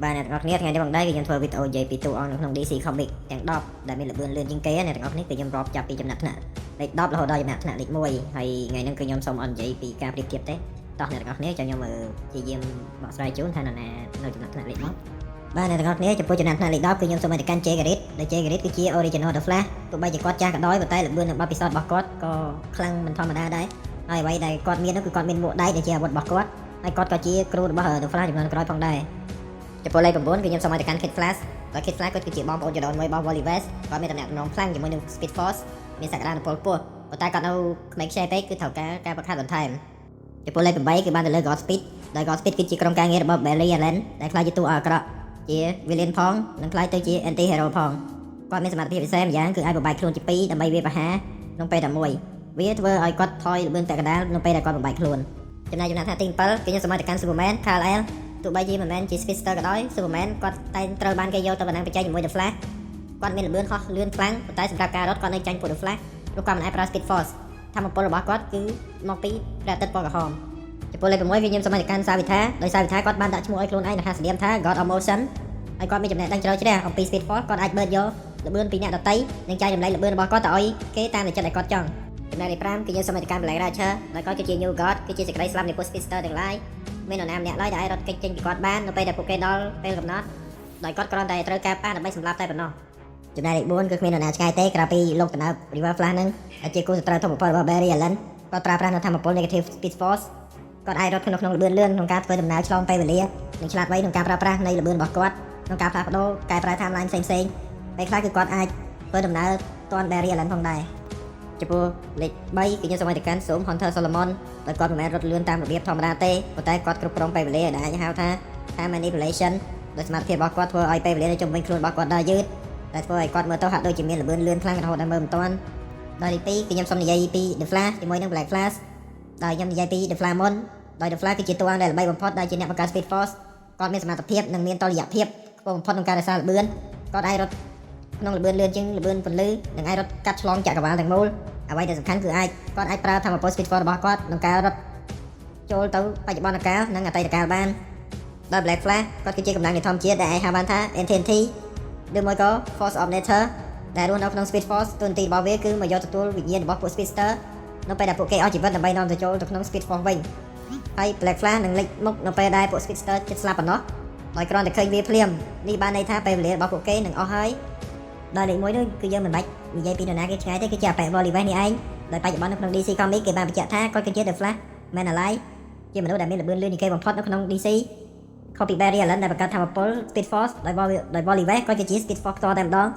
Bạn này ngọc niết ngày trong đây cái thua video dây pi tu on trong DC comic ទាំង10ដែលមានល្បឿនលឿនជាងគេអ្នកទាំងអស់គ្នាគឺខ្ញុំរាប់ចាប់ពីចំណាត់ថ្នាក់លេខ10រហូតដល់ចំណាត់ថ្នាក់លេខ1ហើយថ្ងៃនេះគឺខ្ញុំសូមអត់និយាយពីការប្រៀបធៀបទេតោះអ្នកទាំងអស់គ្នាចាំខ្ញុំព្យាយាមបកស្រាយជូនថានរណានៅចំណាត់ថ្នាក់លេខ1បាទអ្នកទាំងអស់គ្នាចំពោះចំណាត់ថ្នាក់លេខ10គឺខ្ញុំសូមឲ្យកាន់ Jagarit ដែល Jagarit គឺជា original The Flash ទោះបីជាគាត់ចាស់ក៏ដោយប៉ុន្តែល្បឿននិងបទពិសោធន៍របស់គាត់ក៏ខ្លាំងមិនធម្មតាដែរហើយអ្វីដែលគាត់មាននោះគឺគាត់មានមួកដៃដែលជាអាវុធរបស់គាត់ហើយគាត់ក៏ជាគ្រូរបស់ The Flash ចំនួនក្រោយផងដែរចំពោះលេខ9គឺខ្ញុំសូមឲ្យទៅកាន់ Kid Flash ដោយ Kid Flash គាត់គឺជាបងប្អូនចរន្តមួយរបស់ Wally West គាត់មានតំណែងខ្លាំងជាមួយនឹង Speed Force មានសក្តានុពលខ្ពស់ប៉ុន្តែគាត់នៅក្មេងខ្ចីពេកគឺត្រូវការបង្ខាត់បន្ថែមចំពោះលេខ8គឺបានទៅលើ God Speed ដោយ God Speed គឺជាក្រុមការងាររបស់ Barry Allen ដែលខ្លាចជាតួអាក្រក់ជា villain ផងនិងខ្លាចទៅជា anti hero ផងគាត់មានសមត្ថភាពពិសេសម្យ៉ាងគឺអាចបំបែកខ្លួនជា2ដើម្បីវាប្រហារក្នុងពេលតែមួយវាធ្វើឲ្យគាត់ថយល្បឿនតែកណ្ដាលនៅពេលដែលគាត់បំបែកខ្លួនចំណែកចំណាត់ថ្នាក់ទី7គឺខ្ញុំសូមឲ្យទៅកាន់ Superman Kal-El ទោះបីជាមិនមែនជា Speedster ក៏ដោយ Superman គាត់តែត្រូវបានគេយកទៅបណ្ដាំបច្ចេកជាមួយ The Flash គាត់មានល្បឿនហោះលឿនខ្លាំងប៉ុន្តែសម្រាប់ការរត់គាត់នៅចាញ់ពួក The Flash ព្រោះគាត់មិនអាចប្រើ Speed Force ថាមពលរបស់គាត់គឺមកពីព្រះអាទិត្យពណ៌ក្រហមចំពោះលេខ6គឺខ្ញុំសូមឲ្យទៅកាន់ Savitha ដោយ Savitha គាត់បានដាក់ឈ្មោះឲ្យខ្លួនឯងនៅហាស្តៀមថា God of Motion ហើយគាត់មានចំណេះដឹងជ្រៅជ្រះអំពី Speed Force គាត់អាចបឺតយកល្បឿនពីអ្នកដទៃនិងចែករំលែកល្បឿនរបស់គាត់ទៅឲ្យគេតាមតែចិត្តដែលគាត់ចង់ចំណែកលេខ5គឺយើងសូមឲ្យទៅកាន់ Black Ratcher ដោយគាត់គឺជា New God គឺជាសេចក្តីស្លាប់នៃពួក Speedster ទាំងឡាយមាននរណាម្នាក់ឡើយដែលអាចរត់គេចចេញពីគាត់បាននៅពេលដែលពួកគេដល់ពេលកំណត់ដោយគាត់គ្រាន់តែត្រូវការប៉ះដើម្បីសម្លាប់តែប៉ុណ្ណោះចំណែកលេខ4គឺគ្មាននរណាឆ្ងាយទេក្រៅពីលោកតំណើប River Flash នឹងដែលជាគូសត្រូវធំបំផុតរបស់ Barry Allen គាត់ប្រើប្រាស់នូវធម៌ពល Negative Speed Force គាត់អាចរត់ក្នុងល្បឿនលឿនក្នុងការធ្វើដំណើរឆ្លងពេលវេលានិងឆ្លាតវៃក្នុងការប្រើប្រាស់នៃល្បឿនរបស់គាត់ក្នុងការផ្លាស់ប្ដូរកែប្រែ timeline ផ្សេងៗពេលខ្លះគឺគាត់អាចធ្វើដំណើរទាន់ Barry Allen ផងដែរចំពោះលេខ3គឺខ្ញុំសូមឲ្យទៅកាន់ Zoom Hunter Solomon ដោយគាត់មិនមែនរត់លឿនតាមរបៀបធម្មតាទេប៉ុន្តែគាត់គ្រប់គ្រងពេលវេលាដែលអាចហៅថា time manipulation ដោយសមត្ថភាពរបស់គាត់ធ្វើឲ្យពេលវេលានៅជុំវិញខ្លួនរបស់គាត់ដើរយឺតដែលធ្វើឲ្យគាត់មើលទៅហាក់ដូចជាមានល្បឿនលឿនខ្លាំងរហូតដល់មើលមិនទាន់ដោយលេខ2គឺខ្ញុំសូមនិយាយពី The Flash ជាមួយនឹង Black Flash ដោយខ្ញុំនិយាយពី The Flash មុនដោយ The Flash គឺជាតួអង្គដែលល្បីបំផុតដែលជាអ្នកបង្កើត Speed Force គាត់មានសមត្ថភាពនិងមានតុល្យភាពខ្ពស់បំផុតក្នុងការរក្សាល្បឿនគាត់អាចរត់ក្នុងល្បឿនលឿនជាងល្បឿនពន្លឺនិងអាចរត់កាត់ឆ្លងចក្រវាឡទាំងមូលអ្វីដែលសំខាន់គឺគាត់អាចប្រើធម៌ពល Speed Force របស់គាត់ក្នុងការរត់ចូលទៅបច្ចុប្បន្នកាលនិងអតីតកាលបានដោយ Black Flash គាត់គឺជាកម្លាំងនៃធម្មជាតិដែលអាចហៅបានថា NTNT ឬមួយក៏ Force of Nature ដែលរស់នៅក្នុង Speed Force តួនាទីរបស់វាគឺមកយកទទួលវិញ្ញាណរបស់ពួក Speedster នៅពេលដែលពួកគេអស់ជីវិតដើម្បីនាំទៅចូលទៅក្នុង Speed Force វិញហើយ Black Flash នឹងលេចមុខនៅពេលដែលពួក Speedster ជិតស្លាប់ប៉ុណ្ណោះដោយគ្រាន់តែឃើញវាភ្លាមនេះបានន័យថាពេលវេលារបស់ពួកគេនឹងអស់ហើយដោយលេខ1នោះគឺយើងមិនបាច់និយាយពីនរណាគេឆ្ងាយទេគឺជាអបេ Wally West នេះឯងដោយបច្ចុប្បន្ននៅក្នុង DC Comics គេបានបញ្ជាក់ថាគាត់គឺជា The Flash Man Alive ជាមនុស្សដែលមានល្បឿនលឿនជាងគេបំផុតនៅក្នុង DC ខុសពី Barry Allen ដែលបង្កើតថាមពល Speed Force ដោយ Wally West គាត់គឺជា Speed Force ផ្ទាល់តែម្ដង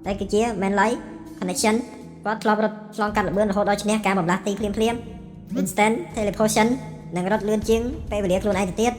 តែគឺជា Man Life Connection គាត់ធ្លាប់រត់ឆ្លងកាត់ល្បឿនរហូតដល់ឈ្នះការបំលាស់ទីភ្លាម Instant Teleportation និងរត់លឿនជាងពេលវេលាខ្លួនឯងទៅទៀត